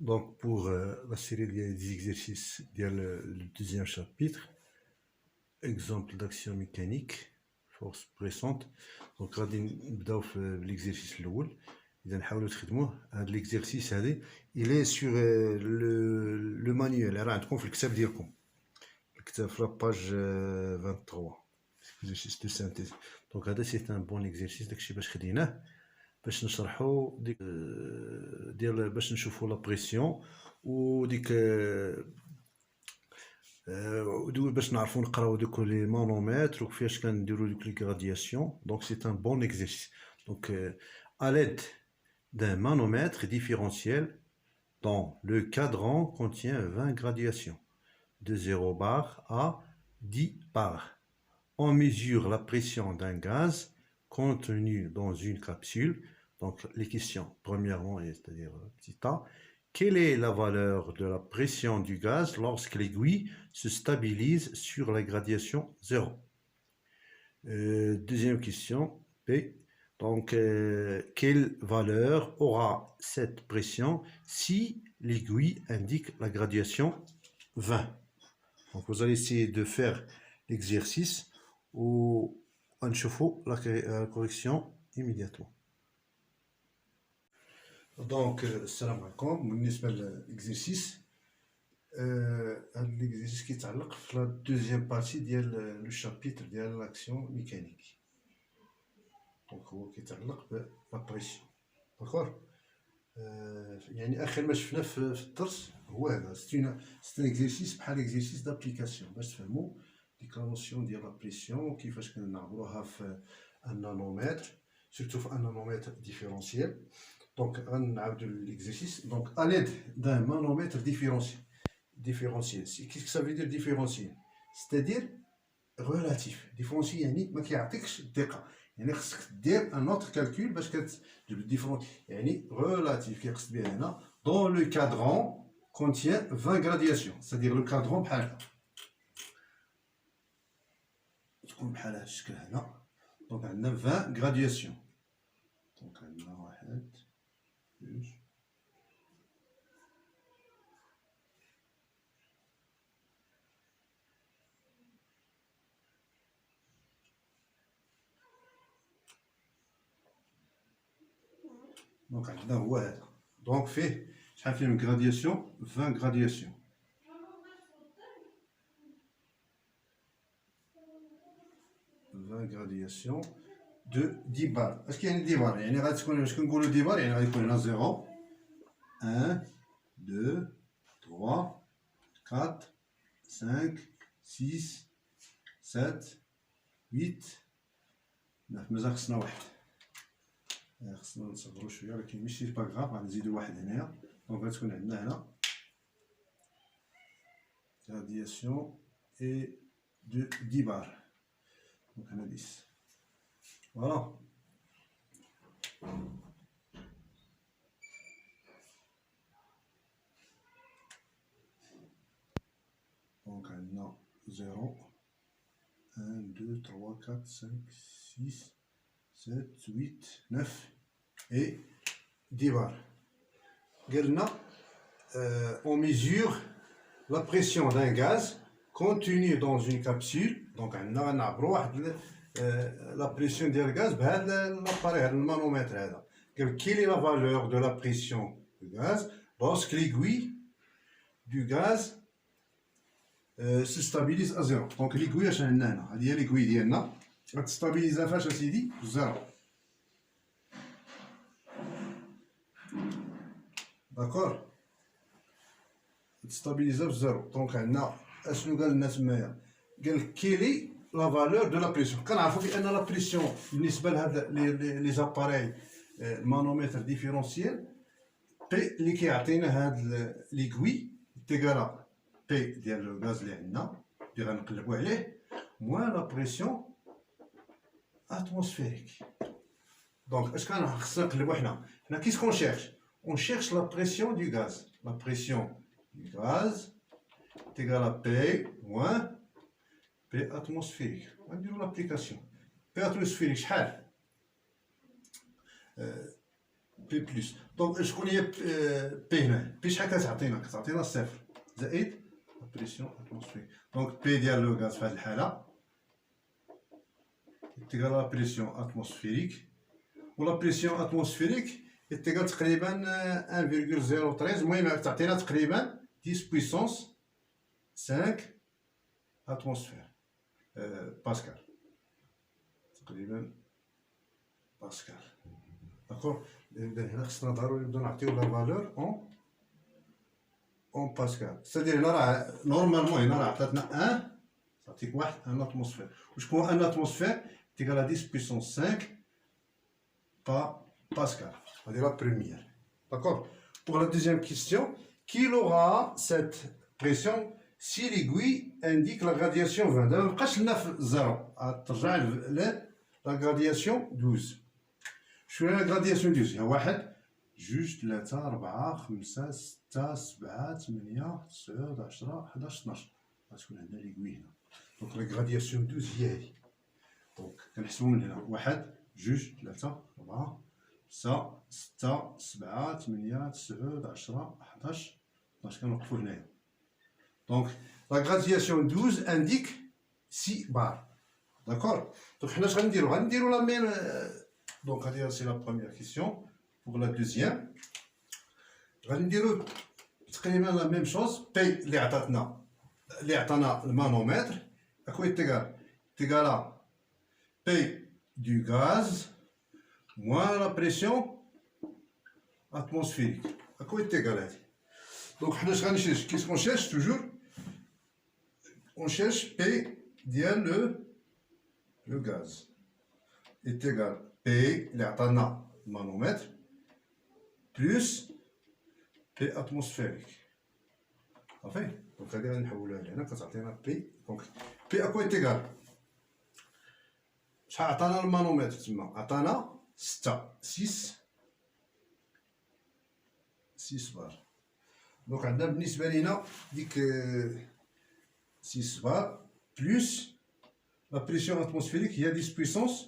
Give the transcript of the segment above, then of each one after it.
Donc, pour la série des exercices, il y a le deuxième chapitre, exemple d'action mécanique, force pressante. Donc, غادي نبداو في l'exercice الأول. إذا نحاولوا نخدموه. هذا l'exercice هذه il est sur le manuel. راه عندكم في الكتاب ديالكم. الكتاب في لاباج 23. Exercice de synthèse. Donc, هذا c'est un bon exercice. داكشي باش خديناه. باش نشرحوا ديك ديال باش نشوفوا لا بريسيون وديك باش نعرفوا نقراو دوك لي مانومتر وكيفاش كنديروا دوك لي غرادياسيون. دونك سي ان بون اكزرسيس. دونك à l'aide d'un manomètre différentiel dont le cadran contient 20 gradations de 0 bar à 10 bar. On mesure la pression d'un gaz contenu dans une capsule. Donc, les questions, premièrement, c'est-à-dire petit a, quelle est la valeur de la pression du gaz lorsque l'aiguille se stabilise sur la gradation 0? Deuxième question, B. Donc, quelle valeur aura cette pression si l'aiguille indique la gradation 20? Donc, vous allez essayer de faire l'exercice ou نشوفوا la correction immédiatement. Donc, السلام عليكم. بالنسبة للإكزرسيس هذا الإكزرسيس كيتعلق في لا دوزيام بارتي ديال لو شابيتر ديال لاكسيون ميكانيك. دونك هو كيتعلق بلا بريسيون. داكور. يعني آخر ما شفنا في الدرس هو هذا. سي ان إكزرسيس بحال إكزرسيس دابليكاسيون باش تفهموا ديك لا نوسيون ديال لا بريسيون كيفاش كنعبروها في ان نانومتر سورتو في ان نانومتر ديفيرونسيال. دونك غنعاودو ليكزرسيس. دونك à l'aide d'un manomètre différentiel. Qu'est-ce que ça veut dire différentiel? C'est-à-dire relatif. Différentiel يعني ما كيعطيكش الدقة. يعني خصك دير ان اوتر كالكول باش كتجيب الديفرونسيال. يعني relatif كيقصد بها هنا dans le cadran contient 20 gradations. C'est-à-dire le cadran بحال هكا. تكون بحال هاد الشكل هذا. دونك عندنا 20 غرادياسيون. دونك عندنا واحد جوج دونك عندنا هو هذا. دونك فيه شحال فيه من غرادياسيون؟ 20 غرادياسيون. gradation de 10 bars. اش كاين 10 بار؟ يعني غتكون واش كنقولوا 10 بار يعني غادي يكون هنا 0 1 2 3 4 5 6 7 8 9. مازال خصنا واحد. خصنا نصغروا شويه ولكن ماشي با كغاف. غنزيدوا واحد هنايا. دونك غتكون عندنا هنا gradation et de 10 bars. Donc on a 10. Voilà. Donc on a 0, 1, 2, 3, 4, 5, 6, 7, 8, 9 et 10 bars. On mesure la pression d'un gaz contenu dans une capsule. Donc on a la pression du gaz بهذا l'appareil, le manomètre هذا. Quelle est la valeur de la pression du gaz lorsque l'aiguille du gaz se stabilise à 0? Donc l'aiguille اش عندنا هنا؟ هذه هي l'aiguille ديالنا. غتستابيليزا فاش اسيدي؟ في 0. داكور. تستابيليزا في 0. دونك عندنا اشنو قال لنا تمايا؟ قال كيلي لا فالور دو لا بريسيون. كنعرفوا بان لا بريسيون بالنسبه لهاد لي زاباري مانومتر ديفيرونسيال بي اللي كيعطينا هاد ليكوي تيكالا بي ديال لو غاز اللي عندنا اللي غنقلبوا عليه موان لا بريسيون اتموسفيريك. دونك اش كان خصنا نقلبوا حنا كيس كون شيرش؟ اون شيرش لا بريسيون دو غاز. لا بريسيون دو غاز تيكالا بي موان بي اتموسفيريك. غنديرو لابليكاسيون. بي اتموسفيريك شحال؟ بي بلس. دونك شكون هي بي هنا؟ بي شحال كتعطينا؟ كتعطينا صفر زائد لا بريسيون اتموسفيريك. دونك بي ديال لو غاز في هاد الحالة تيغال لا بريسيون اتموسفيريك، و لا بريسيون اتموسفيريك تيغال تقريبا 1,013. المهم تعطينا تقريبا 10 بويسونس 5 اتموسفير باسكال تقريبا باسكال. داكور. هنا خصنا ضروري نبداو نعطيو لا فالور اون باسكال. سادير هنا راه نورمالمون هنا راه عطاتنا 1 تعطيك واحد ان اتموسفير. وشكون هو ان اتموسفير؟ تيغال 10 بويسونس 5 Pascal. On va dire la première. D'accord. Pour la deuxième question, qui aura cette pression si l'aiguille indique la gradation 20? دابا مبقاش لنا في 0. ترجع la gradation 12. شنو هي la gradation 12؟ 1 2 3 4 5 6 7 8 9 10 11 12. غتكون عندنا l'aiguille هنا. دونك la gradation 12 هي هذه. دونك كنحسبو من هنا 1 2 3 4 5 6 7 8 9 10 11 12. كنوقفو هنايا. دونك لا غرادياسيون 12 انديك 6 بار. داكور. دونك حنا اش غنديرو؟ غنديرو لا ميم. دونك هادي سي لا بروميير كيسيون. بوغ لا دوزيام غنديرو تقريبا لا ميم شوز. بي اللي عطانا المانومتر اكو تيغالا بي دو غاز moins la pression atmosphérique. À quoi est égal? Donc, qu'est-ce qu'on cherche toujours? On cherche P dial le gaz est égal P, l'atana manomètre, plus P atmosphérique. Enfin, donc, P. Donc, P à quoi est égal? شحال عطانا المانومتر تما؟ عطانا 6 بار. دونك عندنا بالنسبة لينا ديك 6 بار بلوس لا بريسيون اتموسفيريك هي 10 بويسونس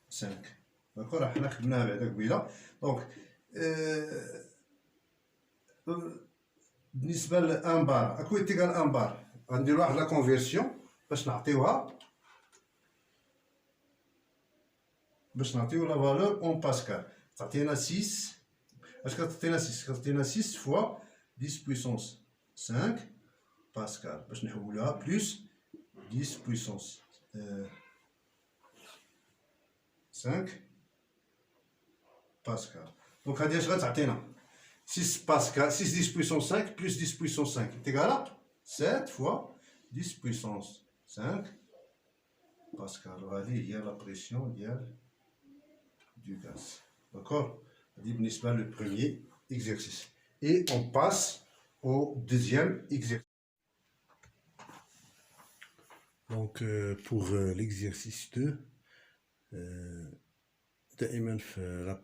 5. داكور. حنا خدمناها بعدا قبيله. دونك بالنسبة ل 1 بار اكو تيغال 1 بار غنديرو واحد لا كونفيرسيون باش نعطيوها لا فالور اون باسكال. تعطينا 6. اش كتعطينا 6؟ كتعطينا 6 فوا 10 بويسونس 5 باسكال باش نحولوها بلوس 10 بويسونس 5 باسكال. دونك هادي اش غتعطينا؟ 6 باسكال 6 10 بويسونس 5 بلوس 10 بويسونس 5 تيغالا 7 فوا 10 بويسونس 5 باسكال. وهادي هي لا بريسيون ديال du gaz. D'accord. C'est le premier exercice. Et on passe au deuxième exercice. Donc, pour l'exercice 2, la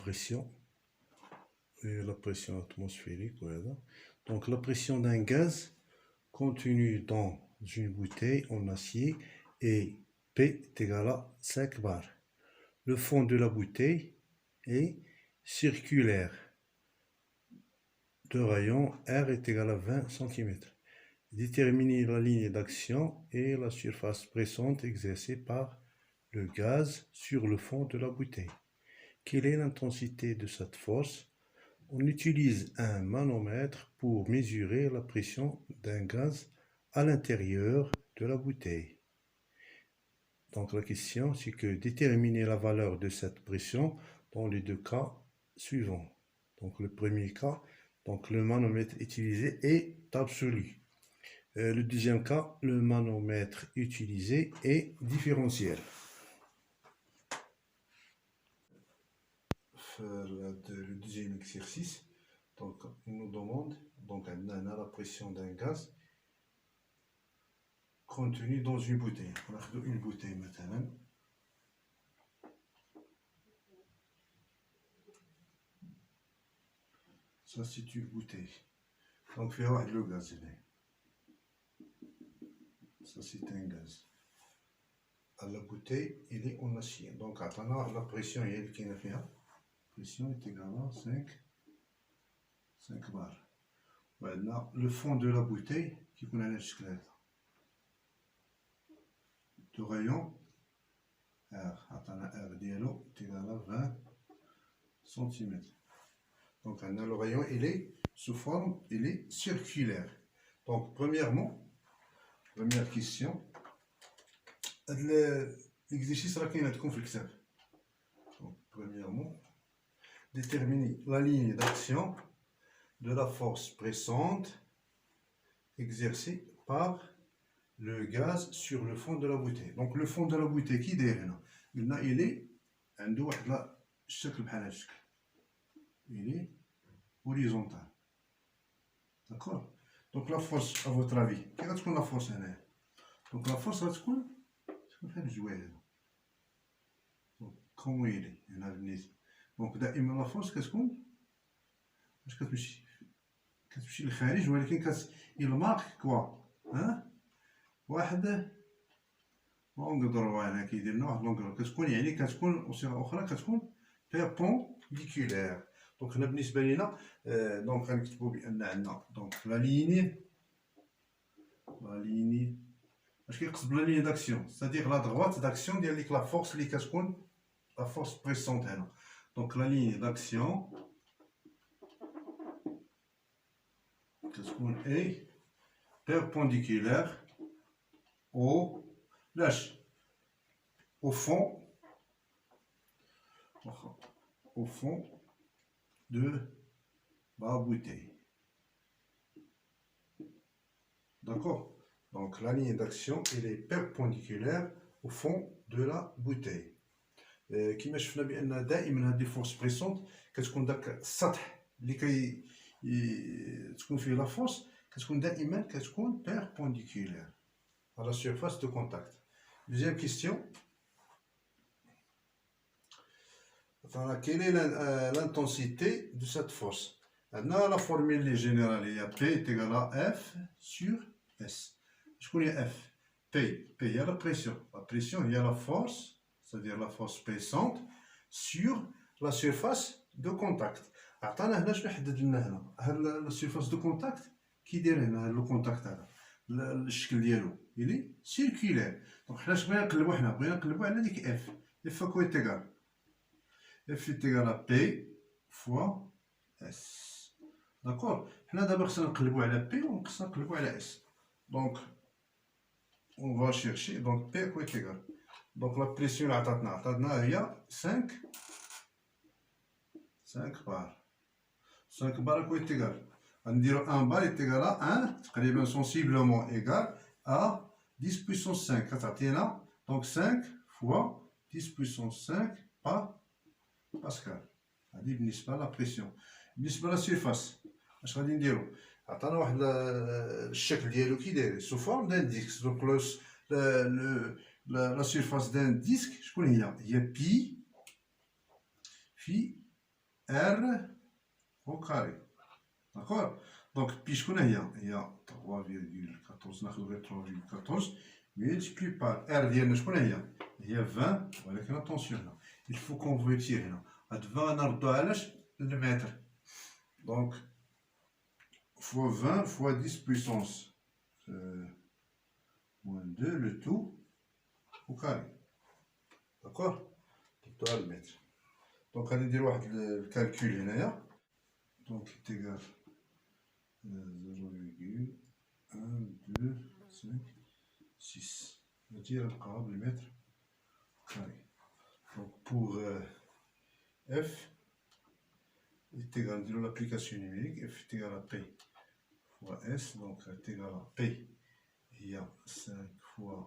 pression atmosphérique. Voilà. Donc, la pression d'un gaz contenu dans une bouteille en acier est P est égal à 5 bar. Le fond de la bouteille est circulaire de rayon R est égal à 20 cm. Déterminer la ligne d'action et la surface pressante exercée par le gaz sur le fond de la bouteille. Quelle est l'intensité de cette force? On utilise un manomètre pour mesurer la pression d'un gaz à l'intérieur de la bouteille. Donc la question, c'est que déterminer la valeur de cette pression dans les deux cas suivants. Donc le premier cas, donc le manomètre utilisé est absolu. Le deuxième cas, le manomètre utilisé est différentiel. Le deuxième exercice, donc il nous demande donc la pression d'un gaz contenu dans une bouteille. On a une bouteille maintenant. Ça c'est une bouteille. Donc il y a le gaz. Ça c'est un gaz. À la bouteille il est en acier. Donc attendons la pression il y a. pression est égale à 5 bars. Maintenant, le fond de la bouteille qui connaît le squelette. Le rayon R, attends, R dialo est égal à 20 cm. Donc, le rayon, il est sous forme, il est circulaire. Donc, première question, l'exercice sera qu'il y a de flexible. Donc, premièrement, déterminer la ligne d'action de la force pressante exercée par le gaz sur le fond de la bouteille. Donc, le fond de la bouteille qui est il est il est horizontal. D'accord? Donc, la force, à votre avis, quelle est la force? Donc, la force, c'est quoi? Donc, comment il est? Donc, la force, qu'est-ce qu'on? باش كتمشي للخارج ولكن المارك كوا واحد لونغ هنا كيدير لنا واحد لونغ كتكون يعني كتكون بصيغه اخرى كتكون بيربونديكولير. دونك هنا بالنسبه لينا دونك غنكتبوا بان عندنا دونك لا ليني اش كيقصد بلا ليني داكسيون سادير لا دغوات داكسيون ديال ديك لا فورس اللي كتكون لا فورس بريسونت هنا. دونك لا ليني داكسيون كتكون اي perpendiculaire au fond de la bouteille. D'accord? Donc la ligne d'action elle est perpendiculaire au fond de la bouteille. كما شفنا بان دائما هذه الفورس بريسونت كتكون داك السطح اللي تكون فيه لا فورس كتكون دائما كتكون perpendiculaire à la surface de contact. Deuxième question. Enfin, quelle est l'intensité de cette force? Maintenant, la formule générale, il y a P est égal à F sur S. Je connais F. P, il y a la pression. La pression, il y a la force, c'est-à-dire la force pressante, sur la surface de contact. عطانا هنا شنو حدد لنا هنا؟ هاد لا سيرفاس دو كونتاكت كي داير هنا هاد لو كونتاكت هذا الشكل ديالو إلي سيركولير. دونك حنا اش بغينا نقلبو؟ حنا بغينا نقلبو على ديك اف. اف كو ايتيغال اف ايتيغال بي فوا اس. داكور؟ حنا دابا خصنا نقلبو على بي وخصنا نقلبو على اس. دونك اون فا شيرشي دونك بي كو ايتيغال دونك لا بريسيون اللي عطاتنا هي 5 بار. 5 بار كو ايتيغال غنديرو 1 بار ايتيغال ا 1 تقريبا سونسيبلومون ايغال ا 10 بويسونس 5 كتعطينا دونك 5 فوا 10 بويسونس 5 با باسكال. هادي بالنسبه لا بريسيون. بالنسبه لا سيرفاس اش غادي نديرو؟ عطانا واحد الشكل ديالو كي داير سو فورم دان ديسك. دونك لا سيرفاس دان ديسك شكون هي بي في ار au carré. D'accord? Donc, puis je connais rien. Il y a 3,14, ناخذ 3,14 multiplié par R ديالنا شكون هي؟ هي 20 ولكن attention هنا. Il faut convertir هنا. هاد 20 نردوها علاش؟ للمتر. Donc, fois 20 fois 10 puissance moins 2 le tout au carré. D'accord? نردوها للمتر. Donc, غادي ندير واحد الكالكول هنايا. Donc, est égal à 0,125,6. On va dire le mètre carré. Donc, pour F est égal à l'application numérique, F est égal à P fois S. Donc, est égal à P. Il y a 5 fois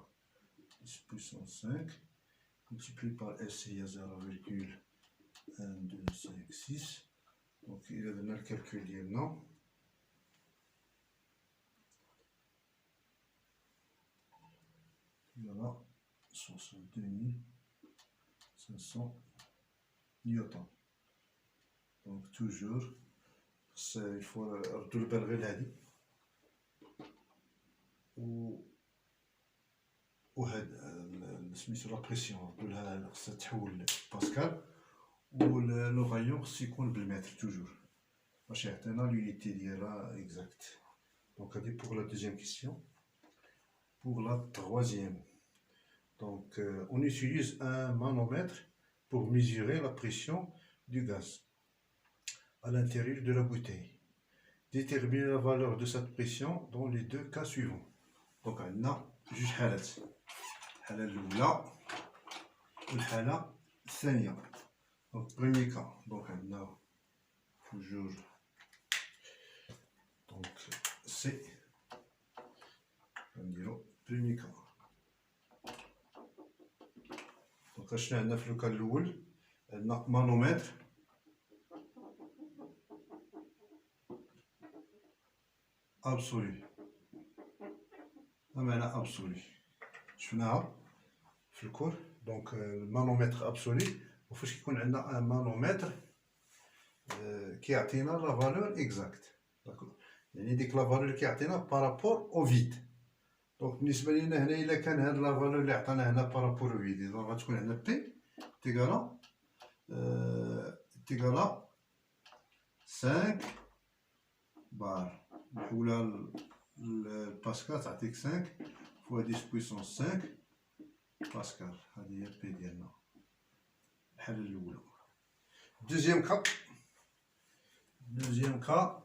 10 puissance 5 multiplié par S, il y a 0,1256. Donc, il a donné le calcul ديالنا. Voilà, 62 500 نيوتن. Donc, toujours, il faut ردو البال غير لهادي. وهاد سميتو لا بريسيون ردو لها خصها تحول باسكال. le rayon c'est qu'on le mètre toujours. On a l'unité là exacte. Donc pour la deuxième question. Pour la troisième. Donc on utilise un manomètre pour mesurer la pression du gaz à l'intérieur de la bouteille. Déterminer la valeur de cette pression dans les deux cas suivants. Donc on a جوج حالات. الحالة الأولى والحالة الثانية. Donc premier cas. Donc on a toujours donc c'est نديرو premier cas. Donc اشنا عندنا في الكا الأول عندنا مانومتر ابسولي. ما معنى ابسولي؟ شفناها في الكور. دونك المانومتر ابسولي وفاش كيكون عندنا ان مانومتر كيعطينا لا فالور اكزاكت. يعني ديك لا فالور اللي كيعطينا بارابور او فيد. دونك بالنسبه لينا هنا الا كان هاد لا فالور اللي عطانا هنا بارابور او فيد اذا غتكون عندنا بي تيغالا تيغالا 5 بار. نحولها لباسكال تعطيك 5 فوا 10 بويسونس 5 باسكال. هذه هي بي ديالنا الحالة الأولى. دوزيام كا. دوزيام كا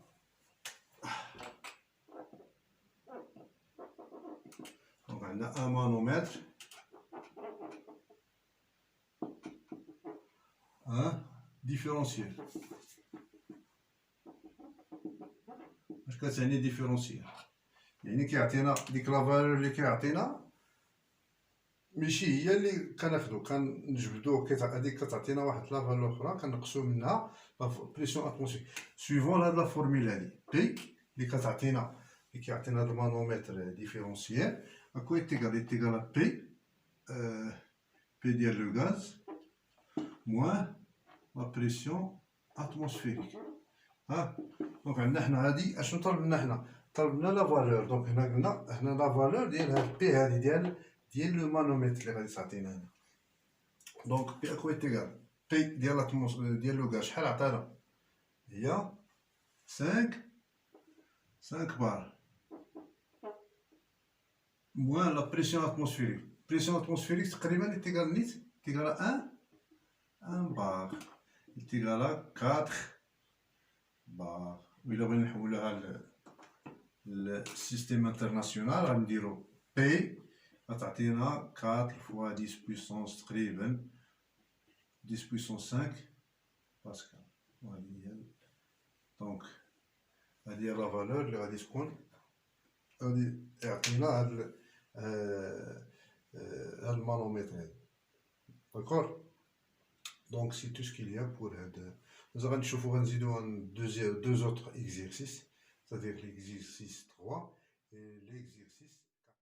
دونك عندنا ان مانومتر ديفيرونسيال. اش كتعني ديفيرونسيال؟ يعني كيعطينا ديك لا فالور اللي كيعطينا ماشي هي اللي كناخدو كنجبدو هذيك كتعطينا واحد لا فالور اخرى كنقصو منها لا بريسيون اتموسفير سويفون هاد لا فورمول هادي بي اللي كتعطينا اللي كيعطينا هاد المانومتر ديفيرونسيال اكو تيغال بي بي ديال لو غاز موان لا بريسيون اتموسفيريك. دونك عندنا حنا هادي اشنو طلبنا حنا؟ طلبنا لا فالور. دونك هنا قلنا هنا لا فالور ديال هاد بي هادي ديال لو مانومتر اللي غادي تعطينا هنا. دونك بي اكو تيغال بي ديال لو غاز شحال عطانا؟ هي 5 بار موان لا بريسيون اتموسفيريك. بريسيون اتموسفيريك تقريبا تيغال نيت تيغال 1 بار تيغال 4 بار. وإلا بغينا نحولوها للسيستيم انترناسيونال غنديرو بي غتعطينا 4 فوا 10 بويسونس تقريبا 10 بويسونس 5 باسكال. وهادي هي دونك هادي هي لا فالور اللي غادي تكون غادي يعطينا هاد المانومتر هادي. داكور. دونك سي تو سكيل يا بور هاد. مازال غنشوفو غنزيدو deux autres exercices, c'est-à-dire l'exercice 3 et l'exercice